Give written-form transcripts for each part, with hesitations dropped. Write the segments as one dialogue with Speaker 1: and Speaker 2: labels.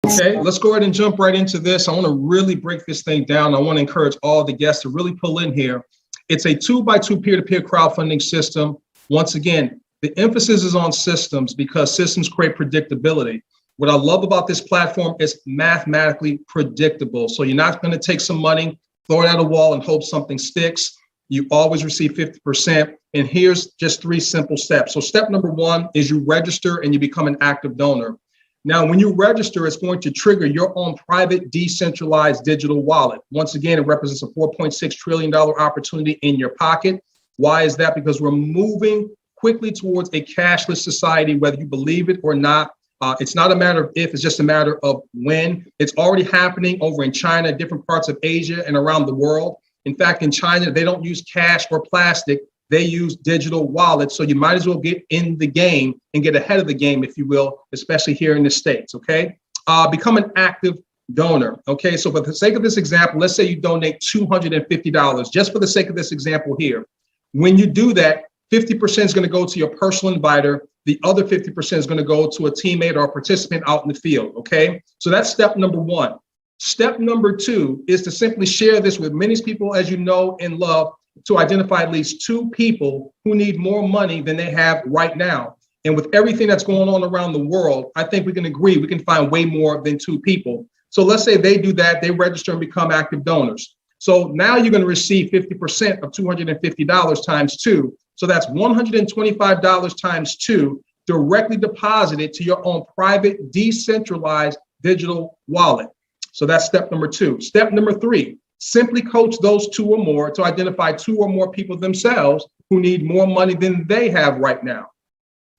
Speaker 1: Okay, let's go ahead and jump right into this. I want to really break this thing down. I want to encourage all the guests to really pull in here. It's a 2x2 peer-to-peer crowdfunding system. Once again, the emphasis is on systems because systems create predictability. What I love about this platform is mathematically predictable. So you're not going to take some money, throw it at a wall and hope something sticks. You always receive 50%. And here's just 3 simple steps. So step number 1 is you register and you become an active donor. Now, when you register, it's going to trigger your own private decentralized digital wallet. Once again, it represents a $4.6 trillion opportunity in your pocket. Why is that? Because we're moving quickly towards a cashless society, whether you believe it or not. It's not a matter of if, it's just a matter of when. It's already happening over in China, different parts of Asia and around the world. In fact, in China, they don't use cash or plastic. They use digital wallets. So you might as well get in the game and get ahead of the game, if you will, especially here in the States, okay? Become an active donor, okay? So for the sake of this example, let's say you donate $250, just for the sake of this example here. When you do that, 50% is going to go to your personal inviter. The other 50% is going to go to a teammate or a participant out in the field, okay? So that's step number 1. Step number 2 is to simply share this with many people as you know and love, to identify at least 2 people who need more money than they have right now. And with everything that's going on around the world, I think we can agree we can find way more than 2 people. So let's say they do that, they register and become active donors. So now you're going to receive 50% of $250 times 2. So that's $125 times 2 directly deposited to your own private decentralized digital wallet. So that's step number 2. Step number 3. Simply coach those 2 or more to identify 2 or more people themselves who need more money than they have right now.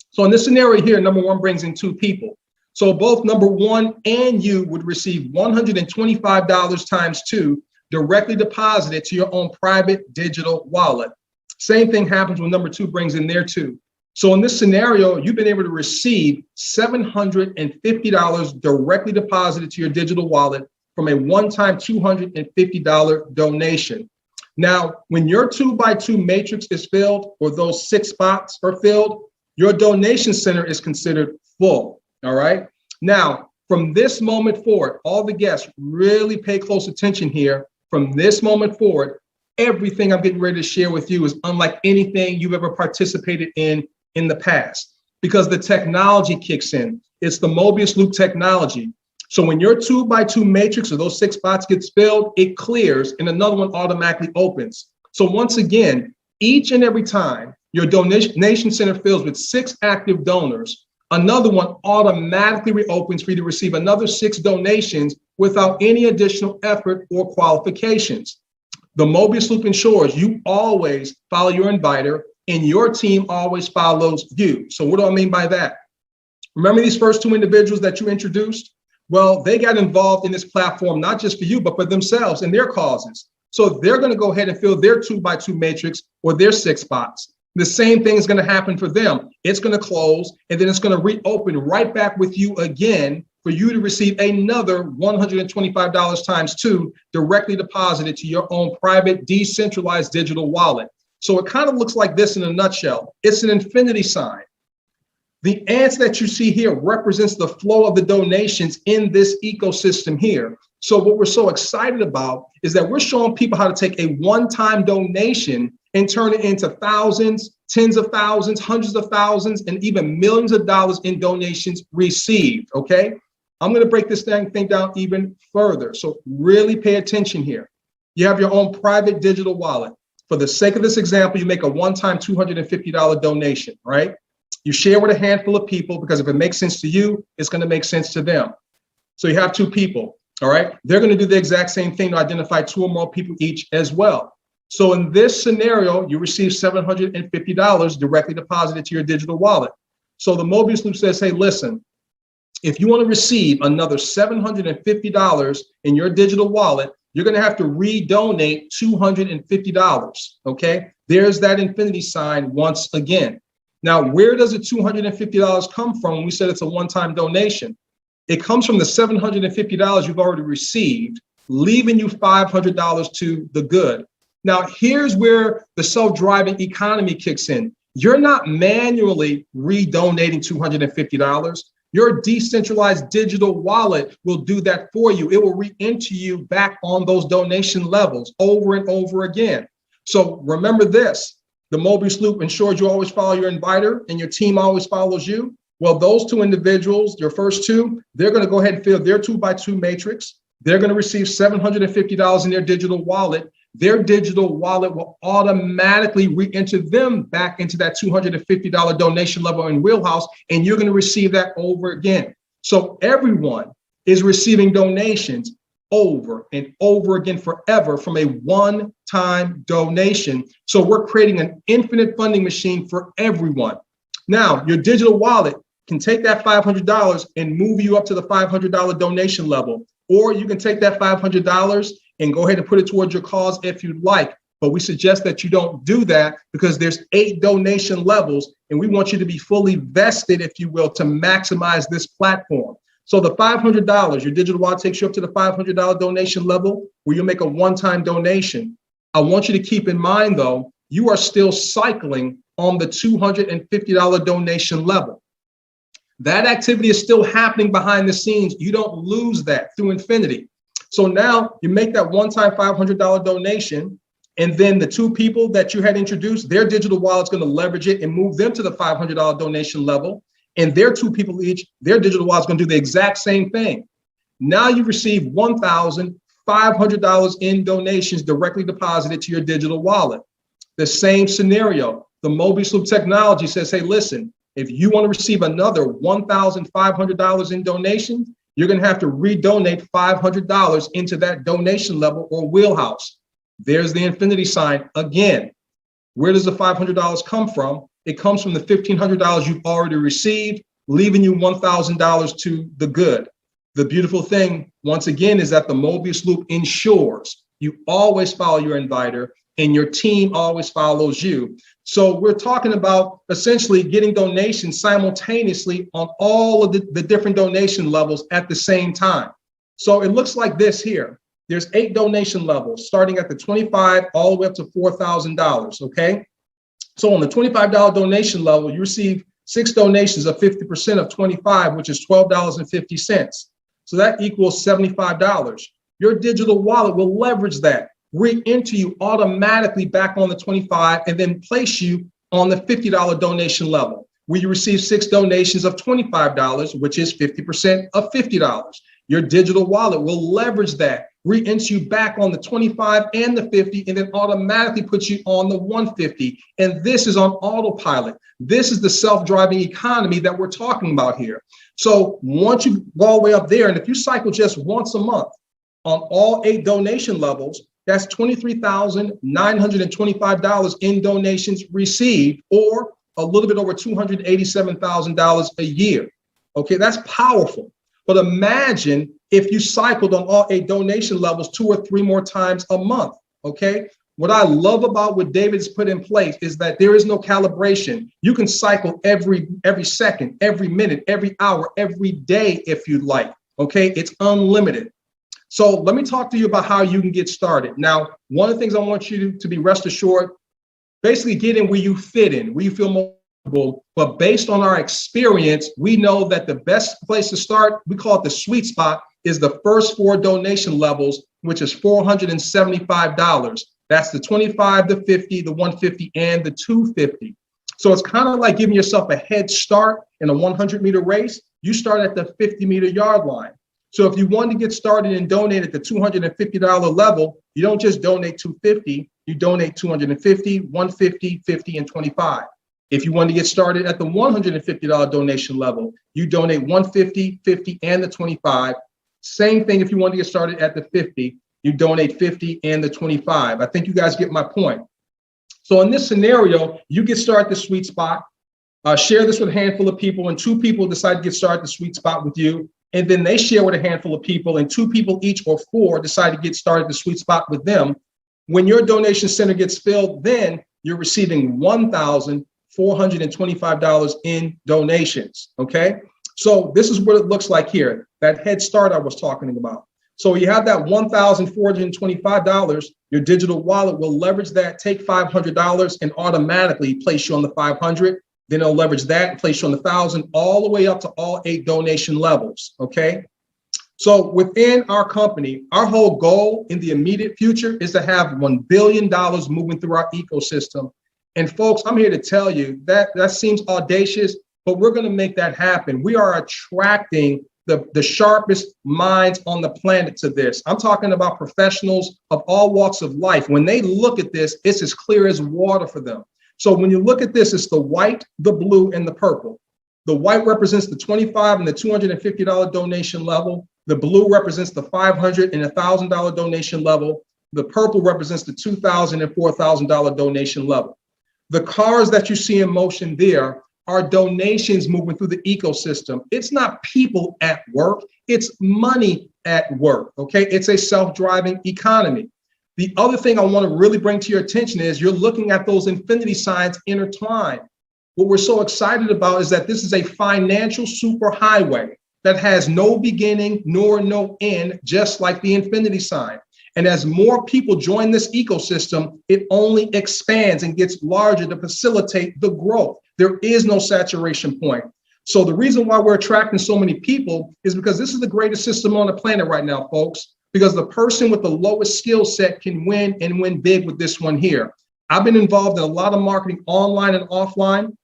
Speaker 1: So in this scenario here, number 1 brings in 2 people. So both number 1 and you would receive $125 times 2 directly deposited to your own private digital wallet. Same thing happens when number 2 brings in their 2. So in this scenario, you've been able to receive $750 directly deposited to your digital wallet from a one-time $250 donation. Now, when your 2x2 matrix is filled, or those 6 spots are filled, your donation center is considered full, all right? Now, from this moment forward, all the guests really pay close attention here. From this moment forward, everything I'm getting ready to share with you is unlike anything you've ever participated in the past, because the technology kicks in. It's the mobius loop technology. So when your 2x2 matrix or those 6 spots gets filled, it clears and another one automatically opens. So once again, each and every time your donation center fills with 6 active donors, another one automatically reopens for you to receive another 6 donations without any additional effort or qualifications. The mobius loop ensures you always follow your inviter and your team always follows you. So what do I mean by that? Remember these first 2 individuals that you introduced? Well, they got involved in this platform, not just for you, but for themselves and their causes. So they're going to go ahead and fill their 2x2 matrix or their 6 spots. The same thing is going to happen for them. It's going to close and then it's going to reopen right back with you again for you to receive another $125 times 2 directly deposited to your own private decentralized digital wallet. So it kind of looks like this in a nutshell. It's an infinity sign. The ants that you see here represents the flow of the donations in this ecosystem here. So what we're so excited about is that we're showing people how to take a one-time donation and turn it into thousands, tens of thousands, hundreds of thousands, and even millions of dollars in donations received, okay? I'm gonna break this thing down even further. So really pay attention here. You have your own private digital wallet. For the sake of this example, you make a one-time $250 donation, right? You share with a handful of people because if it makes sense to you, it's going to make sense to them. So you have 2 people, all right? They're going to do the exact same thing to identify 2 or more people each as well. So in this scenario, you receive $750 directly deposited to your digital wallet. So the mobius loop says, hey, listen, if you want to receive another $750 in your digital wallet, you're going to have to redonate $250, okay? There's that infinity sign once again. Now, where does the $250 come from when we said it's a one-time donation? It comes from the $750 you've already received, leaving you $500 to the good. Now, here's where the self-driving economy kicks in. You're not manually redonating $250. Your decentralized digital wallet will do that for you. It will re-enter you back on those donation levels over and over again. So remember this, the Mobius loop ensures you always follow your inviter and your team always follows you. Well, those two individuals, your first two, they're going to go ahead and fill their 2x2 matrix. They're going to receive $750 in their digital wallet. Their digital wallet will automatically re-enter them back into that $250 donation level in Wheelhouse, and you're going to receive that over again. So everyone is receiving donations over and over again forever from a one-time donation. So we're creating an infinite funding machine for everyone. Now, your digital wallet can take that $500 and move you up to the $500 donation level, or you can take that $500 and go ahead and put it towards your cause if you'd like. But we suggest that you don't do that because there's 8 donation levels, and we want you to be fully vested, if you will, to maximize this platform. So the $500, your digital wallet takes you up to the $500 donation level where you make a one-time donation. I want you to keep in mind, though, you are still cycling on the $250 donation level. That activity is still happening behind the scenes. You don't lose that through infinity. So now you make that one-time $500 donation, and then the 2 people that you had introduced, their digital wallet's going to leverage it and move them to the $500 donation level. And their 2 people each, their digital wallet's going to do the exact same thing. Now you receive $1,500 in donations directly deposited to your digital wallet. The same scenario, the Mobius Loop technology says, hey, listen, if you want to receive another $1,500 in donations, you're going to have to redonate $500 into that donation level or Wheelhouse. There's the infinity sign again. Where does the $500 come from? It comes from the $1,500 you've already received, leaving you $1,000 to the good. The beautiful thing, once again, is that the Mobius Loop ensures you always follow your inviter and your team always follows you. So we're talking about essentially getting donations simultaneously on all of the different donation levels at the same time. So it looks like this here. There's 8 donation levels starting at the $25 all the way up to $4,000, okay? So on the $25 donation level, you receive 6 donations of 50% of 25, which is $12.50. So that equals $75. Your digital wallet will leverage that, re-enter you automatically back on the 25, and then place you on the $50 donation level, where you receive 6 donations of $25, which is 50% of $50. Your digital wallet will leverage that, re-enter you back on the 25 and the 50, and then automatically put you on the 150. And this is on autopilot. This is the self-driving economy that we're talking about here. So once you go all the way up there, and if you cycle just once a month on all 8 donation levels, that's $23,925 in donations received, or a little bit over $287,000 a year. Okay, that's powerful. But imagine if you cycled on all 8 donation levels 2 or 3 more times a month, okay? What I love about what David's put in place is that there is no calibration. You can cycle every second, every minute, every hour, every day if you'd like, okay? It's unlimited. So let me talk to you about how you can get started. Now, one of the things I want you to be rest assured, basically get in where you fit in, where you feel more comfortable. But based on our experience, we know that the best place to start, we call it the sweet spot, is the first 4 donation levels, which is $475. That's the 25, the 50, the 150, and the 250. So it's kind of like giving yourself a head start in a 100-meter race. You start at the 50-meter yard line. So if you want to get started and donate at the $250 level, you don't just donate $250, you donate $250, $150, $50, and $25. If you want to get started at the $150 donation level, you donate $150, $50, and the $25. Same thing if you want to get started at the $50, you donate $50 and the $25. I think you guys get my point. So in this scenario, you get started at the sweet spot, share this with a handful of people, and 2 people decide to get started at the sweet spot with you. And then they share with a handful of people, and 2 people each or 4 decide to get started at the sweet spot with them. When your donation center gets filled, then you're receiving $1,425 in donations, okay? So this is what it looks like here, that head start I was talking about. So you have that $1,425, your digital wallet will leverage that, take $500 and automatically place you on the 500. Then it'll leverage that and place you on the 1,000 all the way up to all 8 donation levels, okay? So within our company, our whole goal in the immediate future is to have $1 billion moving through our ecosystem. And folks, I'm here to tell you that that seems audacious, but we're going to make that happen. We are attracting the sharpest minds on the planet to this. I'm talking about professionals of all walks of life. When they look at this, it's as clear as water for them. So when you look at this, it's the white, the blue, and the purple. The white represents the $25 and the $250 donation level. The blue represents the $500 and $1,000 donation level. The purple represents the $2,000 and $4,000 donation level. The cars that you see in motion there are donations moving through the ecosystem. It's not people at work, it's money at work, okay? It's a self-driving economy. The other thing I want to really bring to your attention is you're looking at those infinity signs intertwined. What we're so excited about is that this is a financial superhighway that has no beginning nor no end, just like the infinity sign. And as more people join this ecosystem, it only expands and gets larger to facilitate the growth. There is no saturation point. So the reason why we're attracting so many people is because this is the greatest system on the planet right now, folks, because the person with the lowest skill set can win and win big with this one here. I've been involved in a lot of marketing online and offline.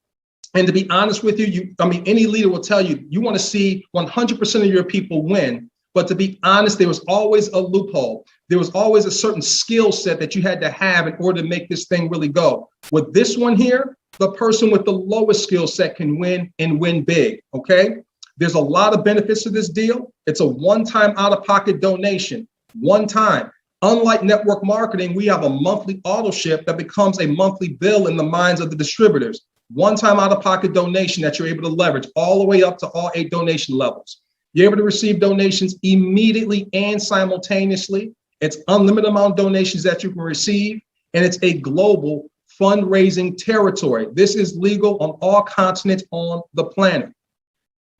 Speaker 1: And to be honest with you, any leader will tell you, you want to see 100% of your people win. But to be honest, there was always a loophole. There was always a certain skill set that you had to have in order to make this thing really go. With this one here, the person with the lowest skill set can win and win big, okay? There's a lot of benefits to this deal. It's a one-time out-of-pocket donation, one time. Unlike network marketing, we have a monthly auto ship that becomes a monthly bill in the minds of the distributors. One-time out-of-pocket donation that you're able to leverage all the way up to all 8 donation levels. You're able to receive donations immediately and simultaneously. It's unlimited amount of donations that you can receive, and it's a global fundraising territory. This is legal on all continents on the planet.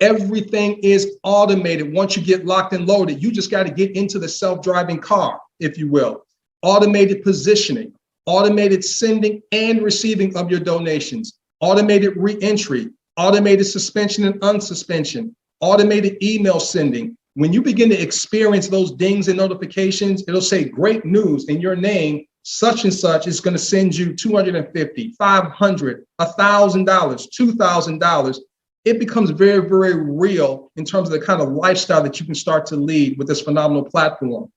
Speaker 1: Everything is automated. Once you get locked and loaded, you just got to get into the self-driving car, if you will. Automated positioning, automated sending and receiving of your donations, automated re-entry, automated suspension and unsuspension, automated email sending. When you begin to experience those dings and notifications, it'll say great news in your name, such and such is going to send you $250, $500, $1,000, $2,000. It becomes very, very real in terms of the kind of lifestyle that you can start to lead with this phenomenal platform.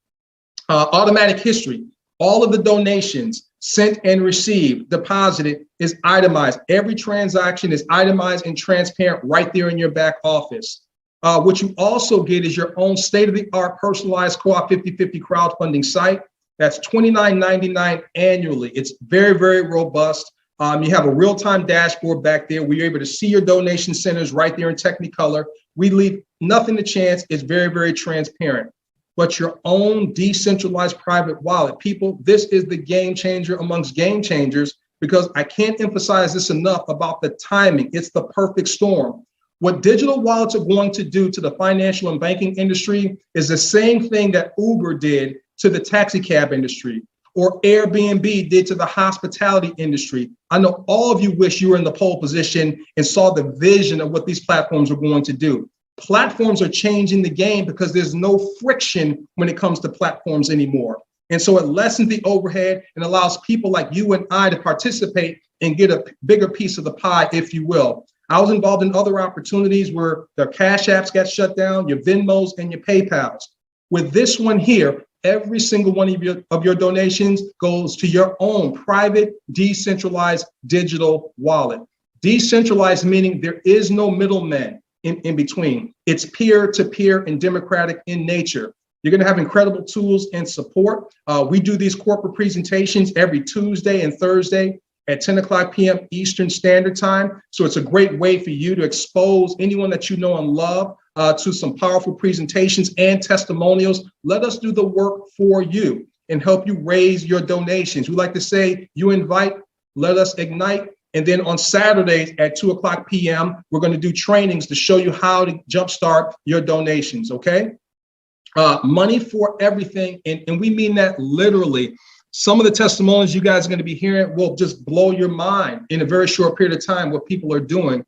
Speaker 1: Automatic history, all of the donations sent and received, deposited is itemized. Every transaction is itemized and transparent right there in your back office. What you also get is your own state-of-the-art personalized co-op 50/50 crowdfunding site. That's $29.99 annually. It's very, very robust. You have a real-time dashboard back there where you're able to see your donation centers right there in Technicolor. We leave nothing to chance. It's very, very transparent. But your own decentralized private wallet. People, this is the game changer amongst game changers, because I can't emphasize this enough about the timing. It's the perfect storm. What digital wallets are going to do to the financial and banking industry is the same thing that Uber did to the taxi cab industry, or Airbnb did to the hospitality industry. I know all of you wish you were in the pole position and saw the vision of what these platforms are going to do. Platforms are changing the game because there's no friction when it comes to platforms anymore. And so it lessens the overhead and allows people like you and I to participate and get a bigger piece of the pie, if you will. I was involved in other opportunities where the Cash Apps got shut down, your Venmos and your PayPals. With this one here, every single one of your donations goes to your own private, decentralized digital wallet. Decentralized meaning there is no middleman in between. It's peer-to-peer and democratic in nature. You're going to have incredible tools and support. We do these corporate presentations every Tuesday and Thursday at 10 o'clock p.m. Eastern Standard Time. So it's a great way for you to expose anyone that you know and love to some powerful presentations and testimonials. Let us do the work for you and help you raise your donations. We like to say, you invite, let us ignite. And then on Saturdays at 2 o'clock p.m., we're going to do trainings to show you how to jumpstart your donations, okay? Money for everything, and we mean that literally. Some of the testimonials you guys are going to be hearing will just blow your mind in a very short period of time what people are doing.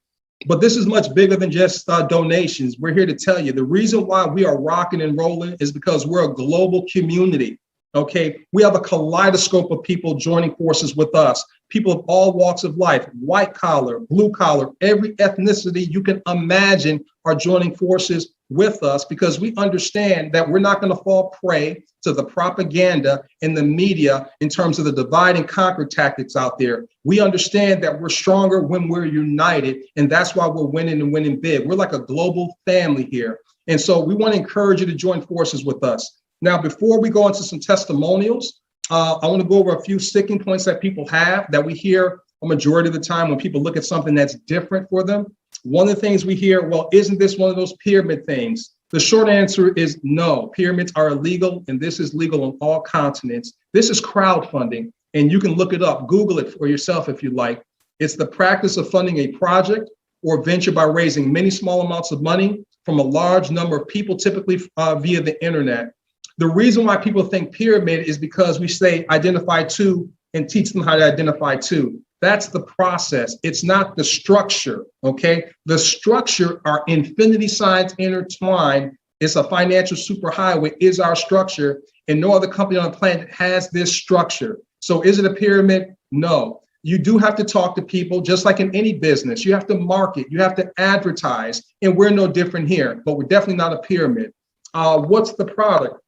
Speaker 1: But this is much bigger than just donations. We're here to tell you the reason why we are rocking and rolling is because we're a global community. Okay, we have a kaleidoscope of people joining forces with us, people of all walks of life, white collar, blue collar, every ethnicity you can imagine are joining forces with us because we understand that we're not going to fall prey to the propaganda in the media in terms of the divide and conquer tactics out there. We understand that we're stronger when we're united, and that's why we're winning and winning big. We're like a global family here. And so we want to encourage you to join forces with us. Now, before we go into some testimonials, I want to go over a few sticking points that people have that we hear a majority of the time when people look at something that's different for them. One of the things we hear, well, isn't this one of those pyramid things? The short answer is no. Pyramids are illegal, and this is legal on all continents. This is crowdfunding, and you can look it up. Google it for yourself if you like. It's the practice of funding a project or venture by raising many small amounts of money from a large number of people, typically via the internet. The reason why people think pyramid is because we say identify to and teach them how to identify to. That's the process. It's not the structure, okay? The structure are infinity signs intertwined. It's a financial superhighway is our structure, and no other company on the planet has this structure. So is it a pyramid? No. You do have to talk to people, just like in any business. You have to market, you have to advertise, and we're no different here, but we're definitely not a pyramid. What's the product?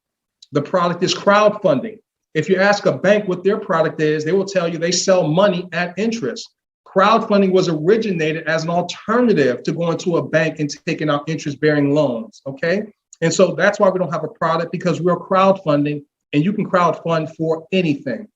Speaker 1: The product is crowdfunding. If you ask a bank what their product is, they will tell you they sell money at interest. Crowdfunding was originated as an alternative to going to a bank and taking out interest-bearing loans, okay? And so that's why we don't have a product, because we're crowdfunding, and you can crowdfund for anything.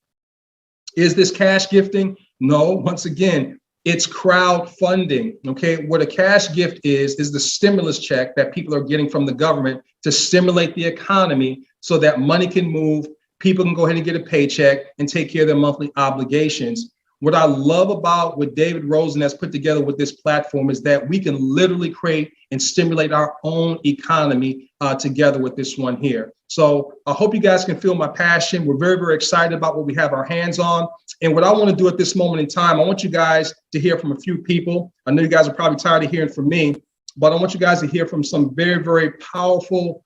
Speaker 1: Is this cash gifting? No, once again, it's crowdfunding, okay? What a cash gift is the stimulus check that people are getting from the government to stimulate the economy so that money can move, people can go ahead and get a paycheck and take care of their monthly obligations. What I love about what David Rosen has put together with this platform is that we can literally create and stimulate our own economy together with this one here. So I hope you guys can feel my passion. We're very, very excited about what we have our hands on. And what I want to do at this moment in time, I want you guys to hear from a few people. I know you guys are probably tired of hearing from me, but I want you guys to hear from some very, very powerful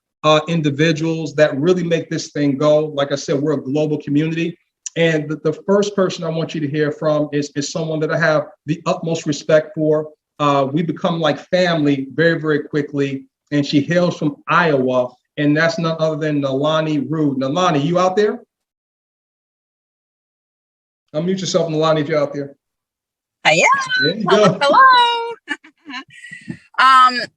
Speaker 1: individuals that really make this thing go. Like I said, we're a global community. And the first person I want you to hear from is someone that I have the utmost respect for. We become like family very, very quickly. And she hails from Iowa. And that's none other than Nalani Rude. Nalani, you out there? Unmute yourself, Nalani, if you're out there.
Speaker 2: I am.
Speaker 1: There you go.
Speaker 2: Hello.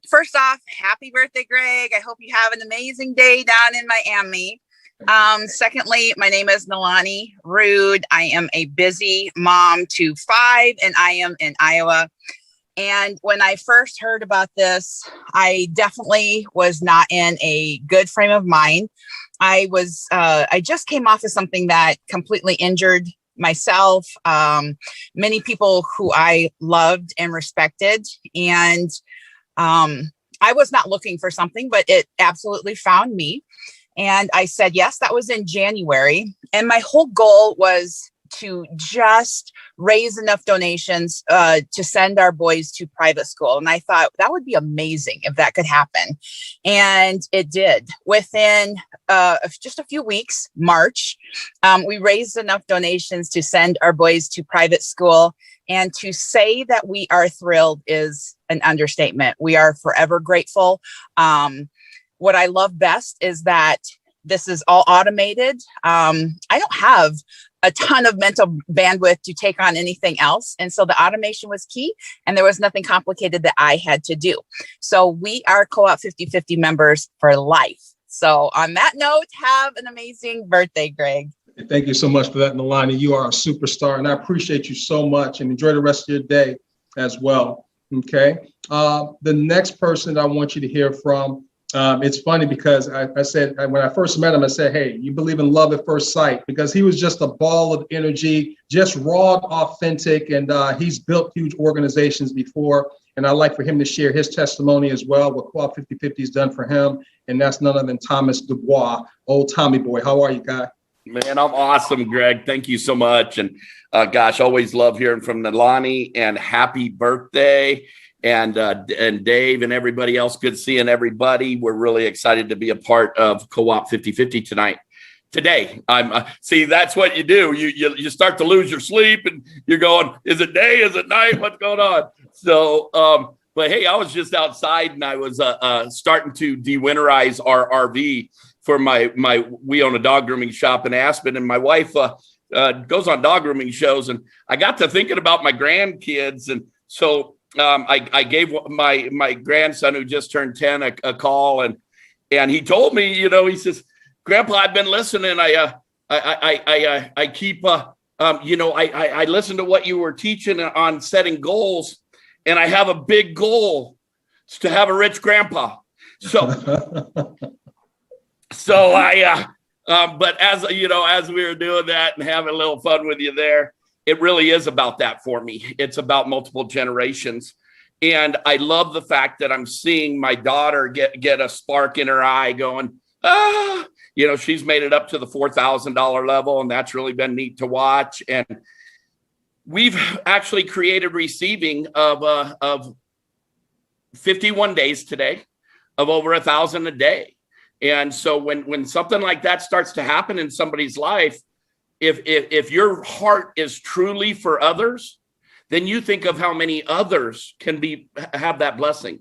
Speaker 2: First off, happy birthday, Greg. I hope you have an amazing day down in Miami. Secondly, my name is Nalani Rude. I am a busy mom to 5, and I am in Iowa. And when I first heard about this, I definitely was not in a good frame of mind. I just came off of something that completely injured myself, many people who I loved and respected. And I was not looking for something, but it absolutely found me. And I said, yes, that was in January. And my whole goal was to just raise enough donations to send our boys to private school. And I thought that would be amazing if that could happen. And it did. Within just a few weeks, March, we raised enough donations to send our boys to private school. And to say that we are thrilled is an understatement. We are forever grateful. What I love best is that this is all automated. I don't have a ton of mental bandwidth to take on anything else. And so the automation was key, and there was nothing complicated that I had to do. So we are co-op 50/50 members for life. So on that note, have an amazing birthday, Greg.
Speaker 1: Thank you so much for that, Nalani. You are a superstar, and I appreciate you so much, and enjoy the rest of your day as well. Okay. The next person I want you to hear from, it's funny because I said, when I first met him, I said, hey, you believe in love at first sight, because he was just a ball of energy, just raw, authentic, and he's built huge organizations before. And I'd like for him to share his testimony as well, what Co-op 50/50 has done for him. And that's none other than Thomas Dubois, old Tommy boy. How are you, guy?
Speaker 3: Man, I'm awesome, Greg. Thank you so much. And gosh, always love hearing from Nalani, and happy birthday. And Dave and everybody else, good seeing everybody. We're really excited to be a part of Co-op 50/50 tonight. Today, I'm see, that's what you do. You start to lose your sleep, and you're going, is it day? Is it night? What's going on? So, but hey, I was just outside, and I was starting to de-winterize our RV for we own a dog grooming shop in Aspen, and my wife goes on dog grooming shows, and I got to thinking about my grandkids, and so I gave my grandson, who just turned 10, a call, and he told me, he says, Grandpa, I've been listening. I keep I listened to what you were teaching on setting goals, and I have a big goal. It's to have a rich grandpa. So but as we were doing that and having a little fun with you there, it really is about that for me. It's about multiple generations. And I love the fact that I'm seeing my daughter get a spark in her eye going, she's made it up to the $4,000 level, and that's really been neat to watch. And we've actually created receiving of 51 days today of over 1,000 a day. And so when something like that starts to happen in somebody's life, if your heart is truly for others, then you think of how many others can have that blessing.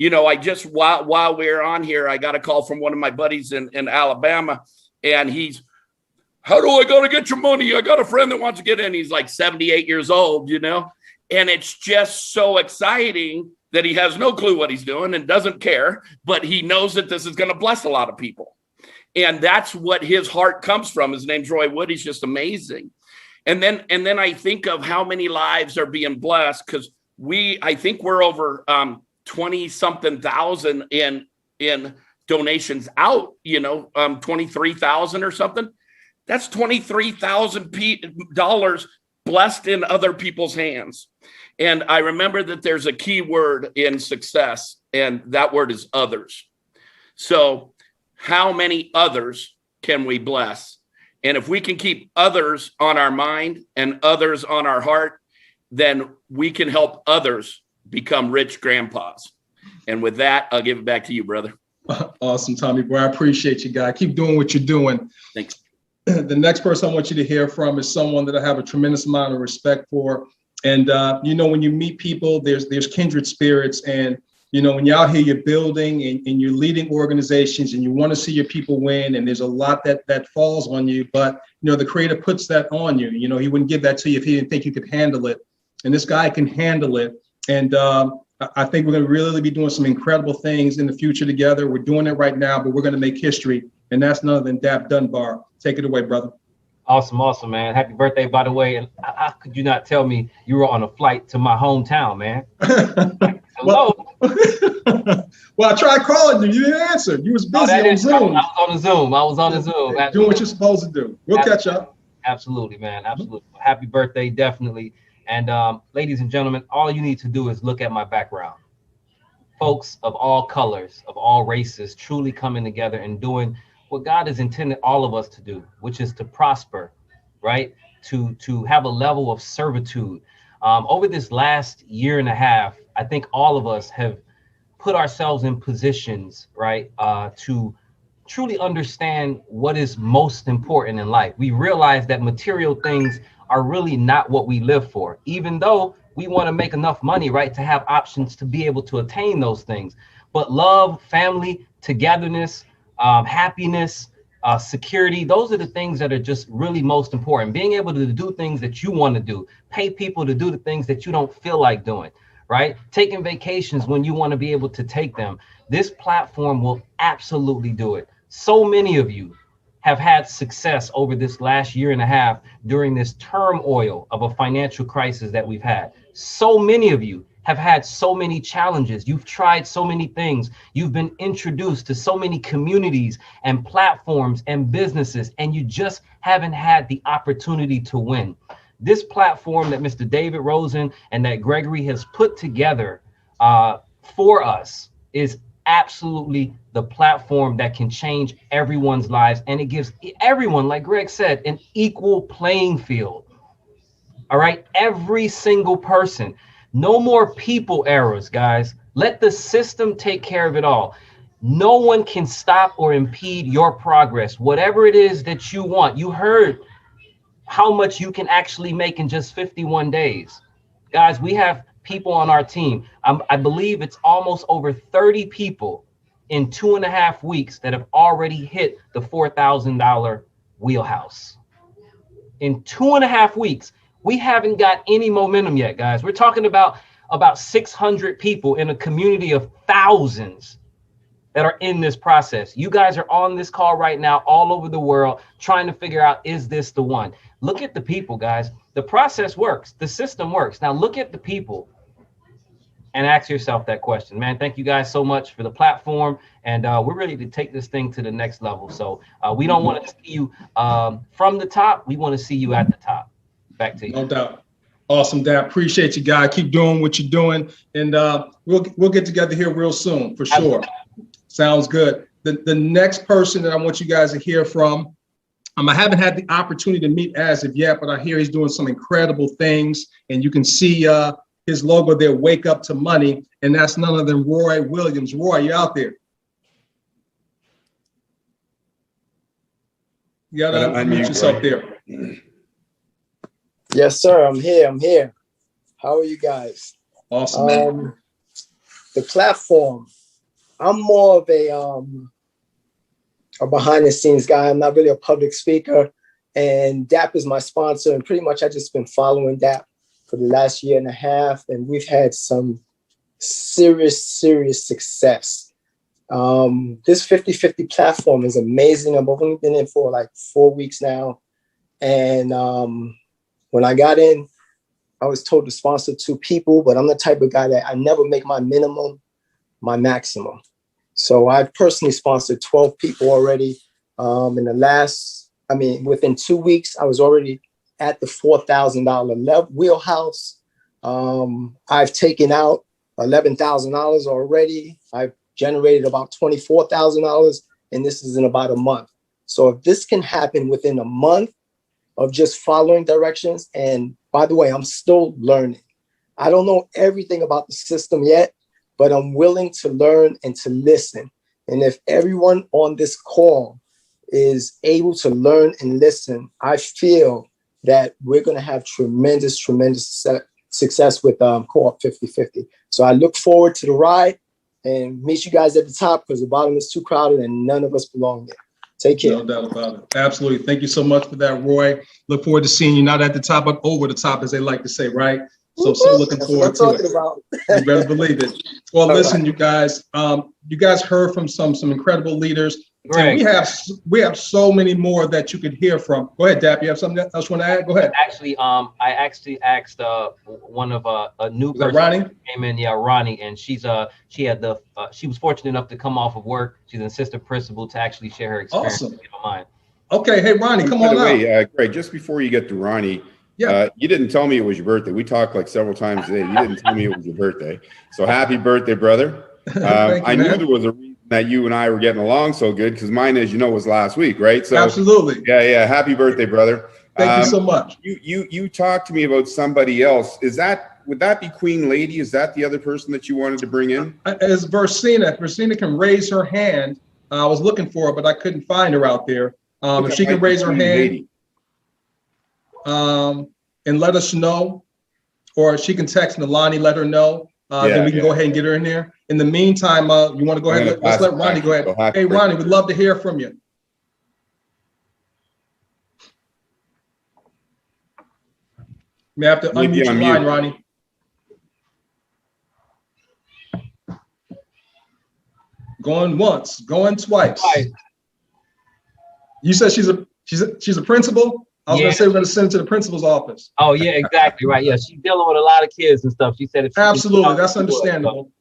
Speaker 3: I just, while we're on here, I got a call from one of my buddies in Alabama, and he's, how do I go to get your money? I got a friend that wants to get in. He's like 78 years old, and it's just so exciting that he has no clue what he's doing and doesn't care, but he knows that this is going to bless a lot of people. And that's what his heart comes from. His name's Roy Wood. He's just amazing. And then I think of how many lives are being blessed, because I think we're over 20-something thousand in donations out, 23,000 or something. That's $23,000 blessed in other people's hands. And I remember that there's a key word in success, and that word is others. So how many others can we bless? And if we can keep others on our mind and others on our heart, then we can help others become rich grandpas. And with that, I'll give it back to you, brother.
Speaker 1: Awesome, Tommy boy. I appreciate you, guy. Keep doing what you're doing.
Speaker 3: Thanks.
Speaker 1: The next person I want you to hear from is someone that I have a tremendous amount of respect for. And, when you meet people, there's kindred spirits. And, when you're out here, you're building and you're leading organizations, and you want to see your people win. And there's a lot that falls on you. But, the creator puts that on you. He wouldn't give that to you if he didn't think you could handle it. And this guy can handle it. And I think we're going to really be doing some incredible things in the future together. We're doing it right now, but we're going to make history. And that's none other than Dap Dunbar. Take it away, brother.
Speaker 4: Awesome, man. Happy birthday, by the way. And how could you not tell me you were on a flight to my hometown, man? Hello.
Speaker 1: Well, I tried calling you. You didn't answer. You was busy on Zoom.
Speaker 4: I was on the Zoom.
Speaker 1: Doing what you're supposed to do. We'll catch up.
Speaker 4: Absolutely, man. Absolutely. Happy birthday, definitely. And ladies and gentlemen, all you need to do is look at my background. Folks of all colors, of all races, truly coming together and doing what God has intended all of us to do, which is to prosper, right? To have a level of servitude. Over this last year and a half, I think all of us have put ourselves in positions, right, to truly understand what is most important in life. We realize that material things are really not what we live for, even though we want to make enough money, right, to have options to be able to attain those things. But love, family, togetherness, happiness, security, those are the things that are just really most important. Being able to do things that you want to do, pay people to do the things that you don't feel like doing, right? Taking vacations when you want to be able to take them. This platform will absolutely do it. So many of you have had success over this last year and a half during this turmoil of a financial crisis that we've had. So many of you have had so many challenges. You've tried so many things. You've been introduced to so many communities and platforms and businesses, and you just haven't had the opportunity to win. This platform that Mr. David Rosen and that Gregory has put together for us is absolutely the platform that can change everyone's lives. And it gives everyone, like Greg said, an equal playing field. All right, every single person. No more people errors, guys. Let the system take care of it all. No one can stop or impede your progress, whatever it is that you want. You heard how much you can actually make in just 51 days. Guys, we have people on our team. I believe it's almost over 30 people in 2.5 weeks that have already hit the $4,000 wheelhouse. In 2.5 weeks, we haven't got any momentum yet, guys. We're talking about 600 people in a community of thousands that are in this process. You guys are on this call right now all over the world trying to figure out, is this the one? Look at the people, guys. The process works. The system works. Now look at the people and ask yourself that question. Man, thank you guys so much for the platform. And we're ready to take this thing to the next level. So we don't want to see you from the top. We want to see you at the top. Back to you.
Speaker 1: No doubt. Awesome, Dad. Appreciate you, guys. Keep doing what you're doing. And we'll get together here real soon, for sure. Sounds good. The next person that I want you guys to hear from, I haven't had the opportunity to meet as of yet, but I hear he's doing some incredible things. And you can see his logo there, Wake Up to Money. And that's none other than Roy Williams. Roy, you out there? You got to unmute yourself there.
Speaker 5: Yes, sir. I'm here. How are you guys?
Speaker 1: Awesome.
Speaker 5: The platform. I'm more of a behind the scenes guy. I'm not really a public speaker, and DAP is my sponsor. And pretty much I just been following DAP for the last 1.5 years, and we've had some serious success. This 50/50 platform is amazing. I've only been in for like 4 weeks now, and when I got in, I was told to sponsor 2 people, but I'm the type of guy that I never make my minimum my maximum. So I've personally sponsored 12 people already. Within 2 weeks, I was already at the $4,000 level wheelhouse. I've taken out $11,000 already. I've generated about $24,000, and this is in about a month. So if this can happen within a month of just following directions, and by the way, I'm still learning. I don't know everything about the system yet, but I'm willing to learn and to listen. And if everyone on this call is able to learn and listen, I feel that we're going to have tremendous success with Co-op 50/50. So I look forward to the ride and meet you guys at the top, because the bottom is too crowded and none of us belong there. Take care.
Speaker 1: No doubt about it. Absolutely. Thank you so much for that, Roy. Look forward to seeing you not at the top, but over the top, as they like to say, right? So looking forward to it. You better believe it. Well, listen, you guys heard from some incredible leaders. And we have so many more that you could hear from. Go ahead, Dap. You have something else you want to add? Go ahead.
Speaker 4: Actually, I actually asked one of a new person
Speaker 1: Ronnie
Speaker 4: came in. Yeah, Ronnie, and she was fortunate enough to come off of work. She's an assistant principal to actually share her experience.
Speaker 1: Awesome.
Speaker 4: If you don't mind.
Speaker 1: Okay, hey Ronnie, come on out.
Speaker 6: Greg, just before you get to Ronnie, you didn't tell me it was your birthday. We talked like several times today. You didn't tell me it was your birthday. So happy birthday, brother. I knew there was a reason that you and I were getting along so good, because mine, as you know, was last week, right? So
Speaker 1: absolutely.
Speaker 6: Yeah. Happy birthday, brother.
Speaker 1: Thank you so much.
Speaker 6: You talked to me about somebody else. Would that be Queen Lady? Is that the other person that you wanted to bring in?
Speaker 1: It's Versina. Versina can raise her hand. I was looking for her, but I couldn't find her out there. If she can raise her hand and let us know, or she can text Nalani, let her know. Then we can go ahead and get her in there. In the meantime, you want to go ahead? Let's let Ronnie go ahead. Hey, Ronnie, we'd love to hear from you. You may have to unmute your line, Ronnie. Going once, going twice. You said she's a principal? I was gonna say we're gonna send it to the principal's office.
Speaker 4: Oh yeah, exactly right. Yeah, she's dealing with a lot of kids and stuff. She said if
Speaker 1: absolutely, that's understandable.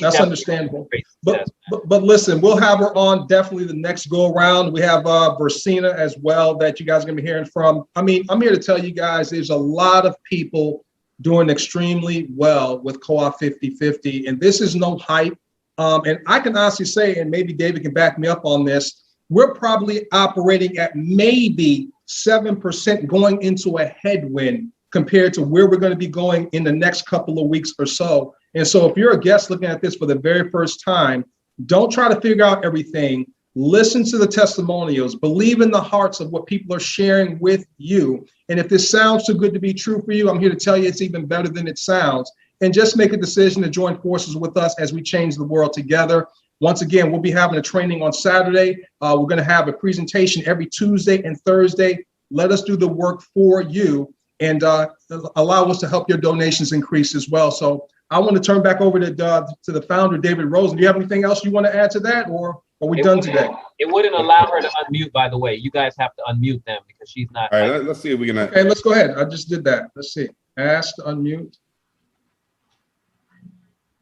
Speaker 1: That's understandable. But listen, we'll have her on definitely the next go around. We have Versina as well that you guys are gonna be hearing from. I mean, I'm here to tell you guys there's a lot of people doing extremely well with Co-op 50/50, and this is no hype. And I can honestly say, and maybe David can back me up on this, we're probably operating at maybe 7% going into a headwind compared to where we're going to be going in the next couple of weeks or so. And so if you're a guest looking at this for the very first time, don't try to figure out everything. Listen to the testimonials. Believe in the hearts of what people are sharing with you. And if this sounds too good to be true for you, I'm here to tell you it's even better than it sounds. And just make a decision to join forces with us as we change the world together. Once again, we'll be having a training on Saturday. We're going to have a presentation every Tuesday and Thursday. Let us do the work for you and allow us to help your donations increase as well. So I want to turn back over to the founder, David Rosen. Do you have anything else you want to add to that, or are we done today?
Speaker 4: It wouldn't allow her to unmute, by the way. You guys have to unmute them because she's not.
Speaker 6: All right, let's see if we can.
Speaker 1: Okay, let's go ahead. I just did that. Let's see. Ask to unmute.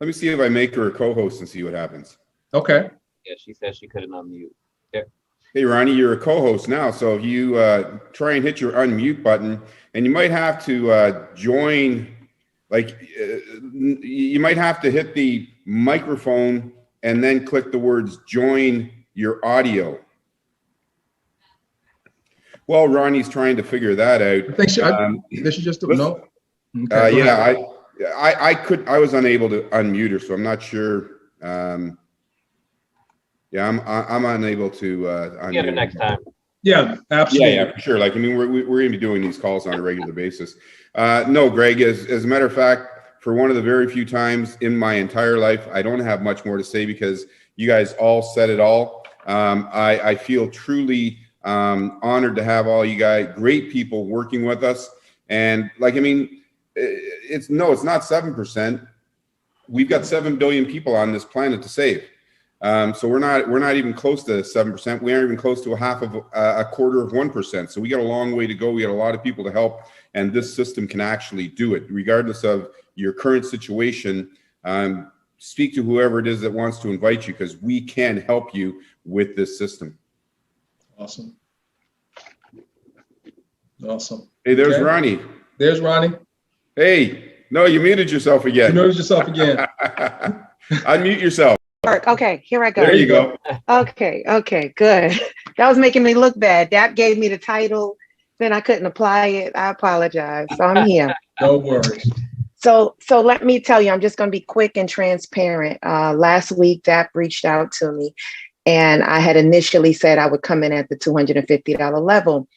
Speaker 6: Let me see if I make her a co-host and see what happens.
Speaker 1: Okay.
Speaker 4: Yeah, she said she couldn't unmute. Yeah.
Speaker 6: Hey, Ronnie, you're a co-host now. So if you try and hit your unmute button, and you might have to join, you might have to hit the microphone and then click the words join your audio. Well, Ronnie's trying to figure that out.
Speaker 1: I think she just don't know.
Speaker 6: Okay, yeah, I was unable to unmute her, so I'm not sure. Yeah, I'm unable to unmute.
Speaker 4: Get her next time.
Speaker 1: Yeah, absolutely.
Speaker 6: Yeah, for sure. Like, I mean, we're going to be doing these calls on a regular basis. No, Greg, as a matter of fact, for one of the very few times in my entire life, I don't have much more to say because you guys all said it all. I feel truly honored to have all you guys, great people working with us. And like, I mean, it's not 7%. We've got 7 billion people on this planet to save. So we're not even close to 7%. We aren't even close to a quarter of 1%. So we got a long way to go. We got a lot of people to help, and this system can actually do it, regardless of your current situation. Speak to whoever it is that wants to invite you, because we can help you with this system.
Speaker 1: Awesome.
Speaker 6: Hey, there's Ronnie.
Speaker 1: There's Ronnie.
Speaker 6: Hey, no, you muted yourself again.
Speaker 1: You muted yourself again.
Speaker 6: Unmute yourself.
Speaker 7: Okay, here I go.
Speaker 6: There you go.
Speaker 7: Okay, good. That was making me look bad. That gave me the title, then I couldn't apply it. I apologize. So I'm here.
Speaker 1: No worries.
Speaker 7: So let me tell you, I'm just going to be quick and transparent. Last week, DAP reached out to me, and I had initially said I would come in at the $250 level.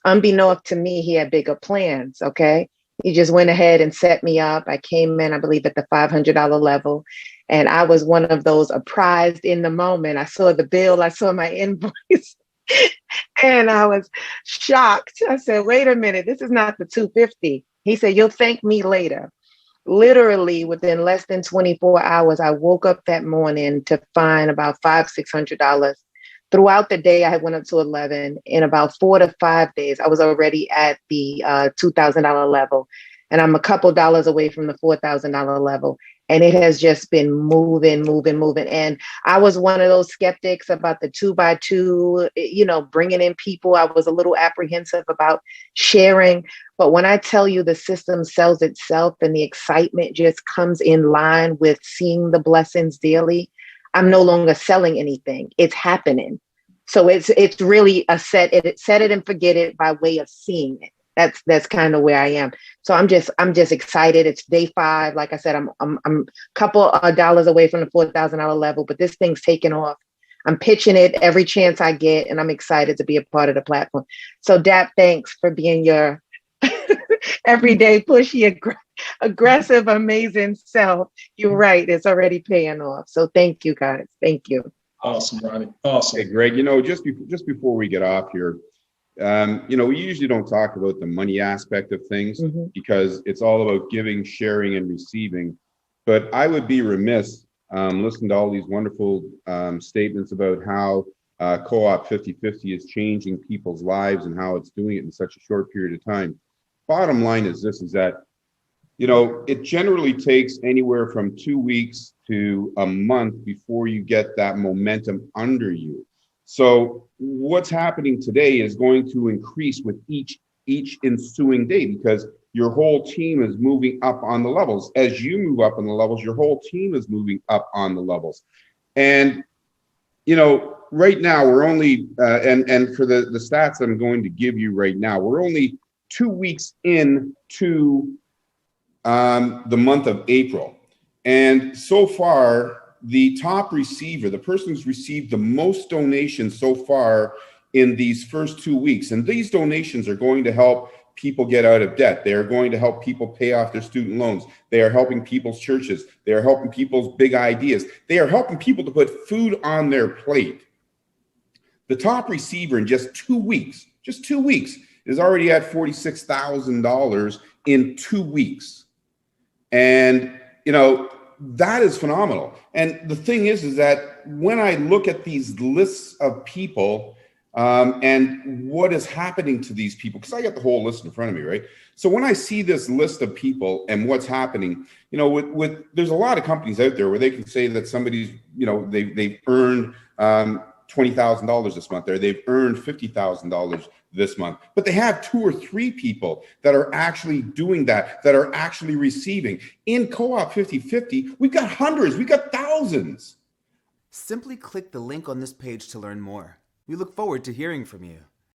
Speaker 7: Unbeknownst to me, he had bigger plans, okay? He just went ahead and set me up. I came in, I believe, at the $500 level. And I was one of those apprised in the moment. I saw the bill, I saw my invoice, and I was shocked. I said, wait a minute, this is not the $250. He said, you'll thank me later. Literally within less than 24 hours, I woke up that morning to find about $500-600. Throughout the day, I had went up to 11. In about 4 to 5 days, I was already at the $2,000 level. And I'm a couple dollars away from the $4,000 level. And it has just been moving. And I was one of those skeptics about the 2x2, bringing in people. I was a little apprehensive about sharing. But when I tell you the system sells itself and the excitement just comes in line with seeing the blessings daily, I'm no longer selling anything. It's happening. So it's really a set it and forget it by way of seeing it. That's kind of where I am. So I'm just excited. It's day 5. Like I said, I'm a couple of dollars away from the $4,000 level, but this thing's taking off. I'm pitching it every chance I get, and I'm excited to be a part of the platform. So DAP, thanks for being your everyday pushy, aggressive, amazing self. You're right. It's already paying off. So thank you, guys. Thank you.
Speaker 1: Awesome, Ronnie. Awesome.
Speaker 6: Hey, Greg, just before we get off here, we usually don't talk about the money aspect of things because it's all about giving, sharing, and receiving. But I would be remiss listening to all these wonderful statements about how Co-op 50/50 is changing people's lives and how it's doing it in such a short period of time. Bottom line is this, is that, it generally takes anywhere from 2 weeks to a month before you get that momentum under you. So what's happening today is going to increase with each ensuing day, because your whole team is moving up on the levels. As you move up on the levels, your whole team is moving up on the levels. And, right now we're only, and for the stats that I'm going to give you right now, we're only 2 weeks into the month of April. And so far, the top receiver, the person who's received the most donations so far in these first 2 weeks, and these donations are going to help people get out of debt. They are going to help people pay off their student loans. They are helping people's churches. They are helping people's big ideas. They are helping people to put food on their plate. The top receiver in just 2 weeks, is already at $46,000 in 2 weeks. And, that is phenomenal. And the thing is that when I look at these lists of people, and what is happening to these people, because I got the whole list in front of me, right? So when I see this list of people and what's happening, there's a lot of companies out there where they can say that somebody's, they've earned $20,000 this month, or they've earned $50,000 this month, but they have 2 or 3 people that are actually doing that are actually receiving. In Co-op 50/50, we've got hundreds, we've got thousands.
Speaker 8: Simply click the link on this page to learn more. We look forward to hearing from you.